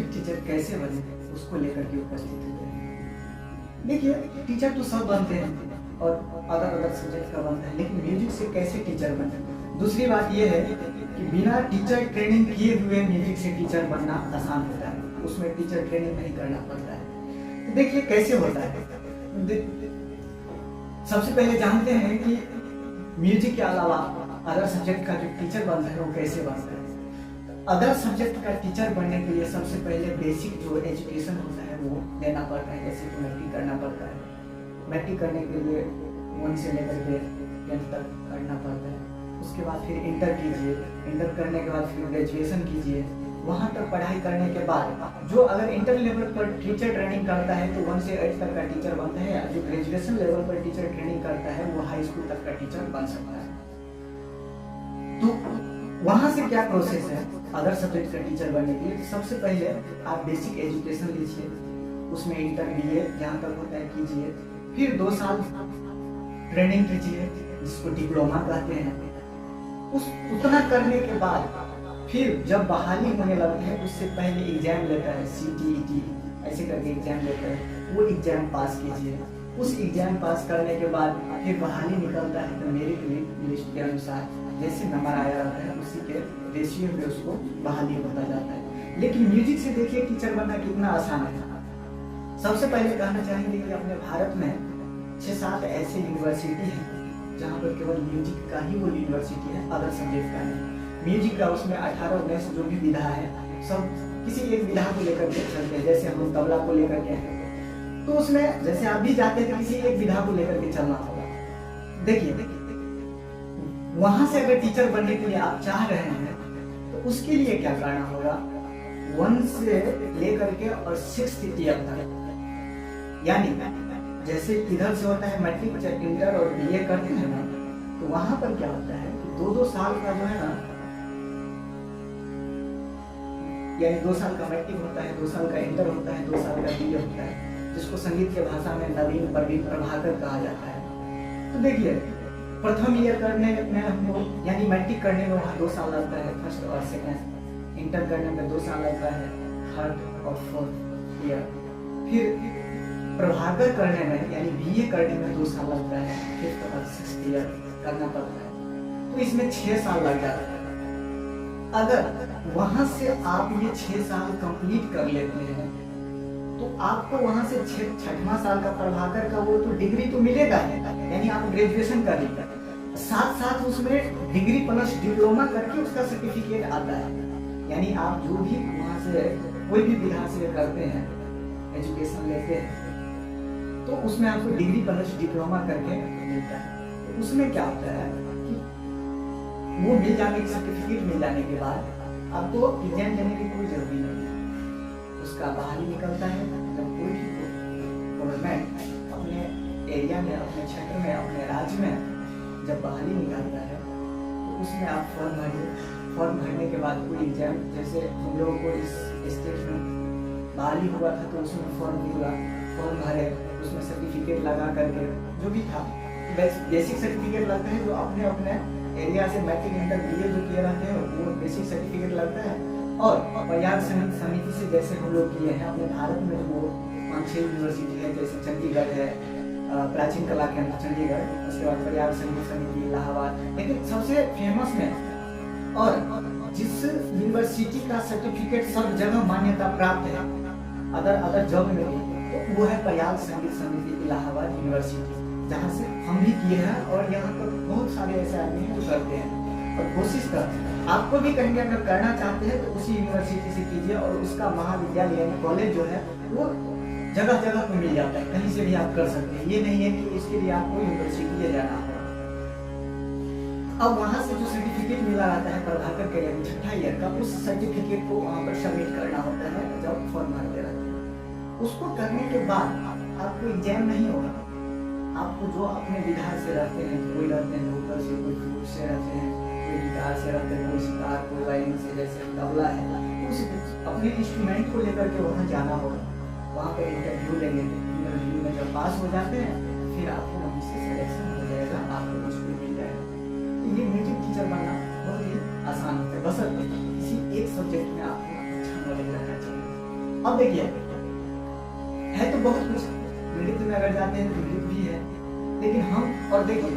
Music teacher कैसे बने उसको लेकर के उपस्थित हुए हैं। देखिए, टीचर तो सब बनते हैं और अदर सब्जेक्ट का बनता है, लेकिन म्यूजिक से कैसे टीचर बने। दूसरी बात यह है कि बिना टीचर ट्रेनिंग किए हुए म्यूजिक से टीचर बनना आसान होता है, उसमें टीचर ट्रेनिंग नहीं करना पड़ता है। तो देखिए कैसे होता है। सबसे पहले जानते हैं कि म्यूजिक के अलावा अदर सब्जेक्ट का जो टीचर बनता है वो कैसे बनता है। अदर सब्जेक्ट का टीचर बनने के लिए सबसे पहले बेसिक जो एजुकेशन होता है वो लेना पड़ता है। जैसे कि मैट्रिक करना पड़ता है, मैट्रिक करने के लिए 1 से लेकर के 10 तक करना पड़ता है। उसके बाद फिर इंटर कीजिए, इंटर करने के बाद फिर ग्रेजुएशन कीजिए। वहाँ तक पढ़ाई करने के बाद जो अगर इंटर लेवल पर टीचर ट्रेनिंग करता है तो 1 से 8 तक का टीचर बनता है। जो ग्रेजुएशन लेवल पर टीचर ट्रेनिंग करता है वो हाई स्कूल तक का टीचर बन सकता है। तो वहाँ से क्या प्रोसेस है अदर सब्जेक्ट का टीचर बनने के लिए। सबसे पहले आप बेसिक एजुकेशन लीजिए, उसमें इंटर BA जहाँ तक होता है कीजिए, फिर 2 साल ट्रेनिंग कीजिए जिसको डिप्लोमा कहते हैं। उतना करने के बाद फिर जब बहाली होने लगती है उससे पहले एग्जाम लेता है, CTET ऐसे करके एग्जाम लेता है, वो एग्जाम पास कीजिए। उस एग्जाम पास करने के बाद फिर बहाली निकलता है तो मेरिट लिस्ट के अनुसार जैसे नंबर आया रहता है उसी के रेशियो में उसको बहाली होता जाता है। लेकिन म्यूजिक से देखिए टीचर बनना कितना आसान है। सबसे पहले कहना चाहेंगे कि अपने भारत में 6-7 ऐसे यूनिवर्सिटी हैं जहाँ पर केवल म्यूजिक का ही वो यूनिवर्सिटी है, अदर सब्जेक्ट का नहीं। म्यूजिक का उसमें 18-19 जो भी विधा है सब किसी एक विधा को लेकर के चलते हैं। जैसे हम तबला को लेकर के हैं तो उसमें जैसे आप भी जाते हैं तो किसी एक विधा को लेकर के चलना होगा। देखिए वहां से अगर टीचर बनने के लिए आप चाह रहे हैं तो उसके लिए क्या करना होगा, 1 से लेकर के और 6th ईयर तक, यानी जैसे इधर से होता है मैट्रिक, इंटर और BA करते हैं ना, तो वहां पर क्या होता है कि 2-2 साल का जो है ना, यानी 2 साल का मैट्रिक होता है, 2 साल का इंटर होता है, 2 साल का BA होता है, जिसको संगीत के भाषा में नवीन प्रवीण प्रभाकर कहा जाता है। तो देखिए प्रथम ईयर करने में हमको यानी मैट्रिक करने में वहाँ 2 साल लगता है, फर्स्ट और सेकेंड। इंटर करने में 2 साल लगता है, 3rd और 4th ईयर। फिर प्रभाकर करने में यानी BA करने में 2 साल लगता है, 5th और 6th ईयर करना पड़ता है। तो इसमें 6 साल लग जाता है। अगर वहां से आप ये 6 साल कंप्लीट कर लेते हैं तो आपको वहां से 6वां साल का प्रभाकर का वो तो डिग्री तो मिलेगा है, यानी आप ग्रेजुएशन कर लीजिए। साथ उसमें डिग्री प्लस डिप्लोमा करके उसका सर्टिफिकेट आता है। यानी आप जो भी वहां से कोई भी विधा से करते हैं, एजुकेशन लेते हैं, तो उसमें आपको डिग्री प्लस डिप्लोमा करके मिलता है। तो उसमें क्या होता है कि वो मिल जाने के सर्टिफिकेट मिल जाने के बाद आपको एग्जाम देने की कोई जरूरी नहीं है, उसका बहाली निकलता है। जब कोई भी गवर्नमेंट अपने एरिया में, अपने क्षेत्र में, अपने राज्य में जब बहाली निकालता है तो उसमें आप फॉर्म भरिए। फॉर्म भरने के बाद कोई एग्जाम, जैसे हम लोगों को इस स्टेट में बहाली हुआ था तो उसमें फॉर्म निकला, फॉर्म भरे, उसमें सर्टिफिकेट लगा करके जो भी था, बेसिक सर्टिफिकेट लगता है जो अपने अपने एरिया से मैट्रिक इंटर BA जो किए रहते हैं वो बेसिक सर्टिफिकेट लगता है। और प्रयाग समिति से जैसे हम लोग किए हैं अपने भारत में वो 5-6 यूनिवर्सिटी है, जैसे चंडीगढ़ है, प्राचीन कला केंद्र चंडीगढ़, उसके बाद प्रयाग समिति इलाहाबाद, लेकिन सबसे फेमस में और जिस यूनिवर्सिटी का सर्टिफिकेट सब जगह मान्यता प्राप्त है अदर जग में भी, तो वो है प्रयाग संगीत समिति इलाहाबाद यूनिवर्सिटी, जहाँ से हम भी किए हैं। और यहाँ पर बहुत सारे ऐसे आदमी हैं जो करते हैं और कोशिश करते हैं। आपको भी कहीं अगर करना चाहते हैं तो उसी यूनिवर्सिटी से कीजिए, और उसका महाविद्यालय यानी कॉलेज जो है वो जगह जगह पे मिल जाता है, कहीं से भी आप कर सकते हैं। ये नहीं है कि इसके लिए आपको यूनिवर्सिटी जाना है। अब वहां से जो सर्टिफिकेट मिला रहता है प्रभाकर के यानी 6ठा ईयर का, उस सर्टिफिकेट को वहां पर सबमिट करना होता है जब फॉर्म भरते रहते हैं। उसको करने के बाद आपको एग्जाम नहीं होगा। आपको जो अपने विधा से रहते हैं, कोई रहते हैं लोकल से, कोई फ्लूट से रहते हैं, कोई गिटार से रहते हैं, कोई सितार, कोई वायलिन से, जैसे तबला है, उस अपने इंस्ट्रूमेंट को लेकर के वहाँ जाना होगा। वहाँ पर इंटरव्यू लेंगे, इंटरव्यू में जब पास हो जाते हैं फिर आपको वहीं से सिलेक्शन हो जाएगा, आपको कुछ भी मिल जाएगा। तो ये म्यूजिक टीचर बनना बहुत ही आसान होता है, बस किसी एक सब्जेक्ट में आपको अच्छा नॉलेज रहना चाहिए। अब देखिए है तो बहुत कुछ, नृत्य में अगर जाते हैं तो नृत्य भी है, लेकिन हम और देखिए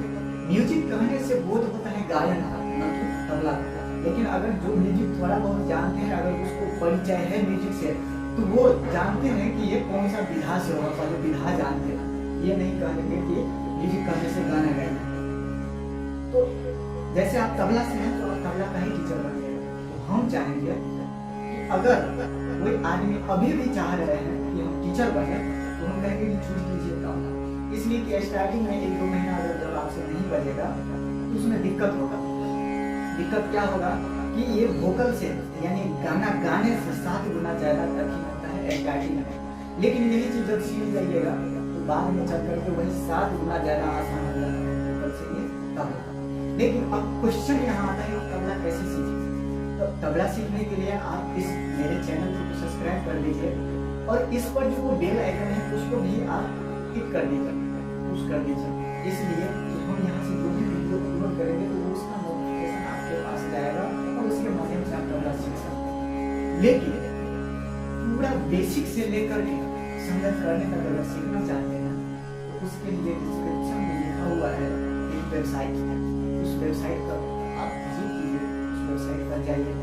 म्यूजिक कहने से बोध होता है गायन का, न कि तबला का। लेकिन अगर जो म्यूजिक थोड़ा बहुत जानते हैं, अगर उसको परिचय है म्यूजिक से, तो वो जानते हैं कि ये कौन सा विधा से होगा, पहले विधा जानते हैं। ये नहीं कहेंगे कि म्यूजिक करने से गाना गाइए। तो जैसे आप तबला से हैं तो आप तबला का ही टीचर बनिएगा। तो हम चाहेंगे कि अगर कोई आदमी अभी भी चाह रहे हैं कि हम टीचर बने, तो हम कहेंगे कि चूज कीजिए तबला। इसलिए कि स्टार्टिंग में 1-2 महीना अगर जब आपसे नहीं बजेगा तो उसमें दिक्कत होगा। दिक्कत क्या होगा कि ये वोकल से यानी गाना गाने से 7 गुना ज्यादा कठिन होता है स्टार्टिंग में। लेकिन यही चीज जब सीख जाइएगा तो बाद में चल करके वही 7 गुना ज्यादा आसान हो जाता है वोकल से ये तबला। लेकिन अब क्वेश्चन यहाँ आता है कि तबला कैसे सीखें। तो तबला सीखने के लिए आप इस मेरे चैनल को सब्सक्राइब कर दीजिए और इस पर जो बेल आइकन है उसको भी आप क्लिक कर दीजिए, पुश कर दीजिए। इसलिए कि हम यहाँ से जो भी वीडियो अपलोड करेंगे तो उसका नोटिफिकेशन आपके पास जाएगा और उसके माध्यम से आप तबला सीख सकते हैं। लेकिन पूरा बेसिक से लेकर के संगत करने तक अगर सीखना चाहते हैं तो उसके लिए डिस्क्रिप्शन में लिखा हुआ है एक वेबसाइट है, उस वेबसाइट पर आप विजिट कीजिए। उस वेबसाइट पर जाइए,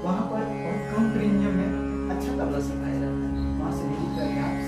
वहाँ पर बहुत कम प्रीमियम में अच्छा तबला सिखाया जाता है। वहाँ से विजिट करके आप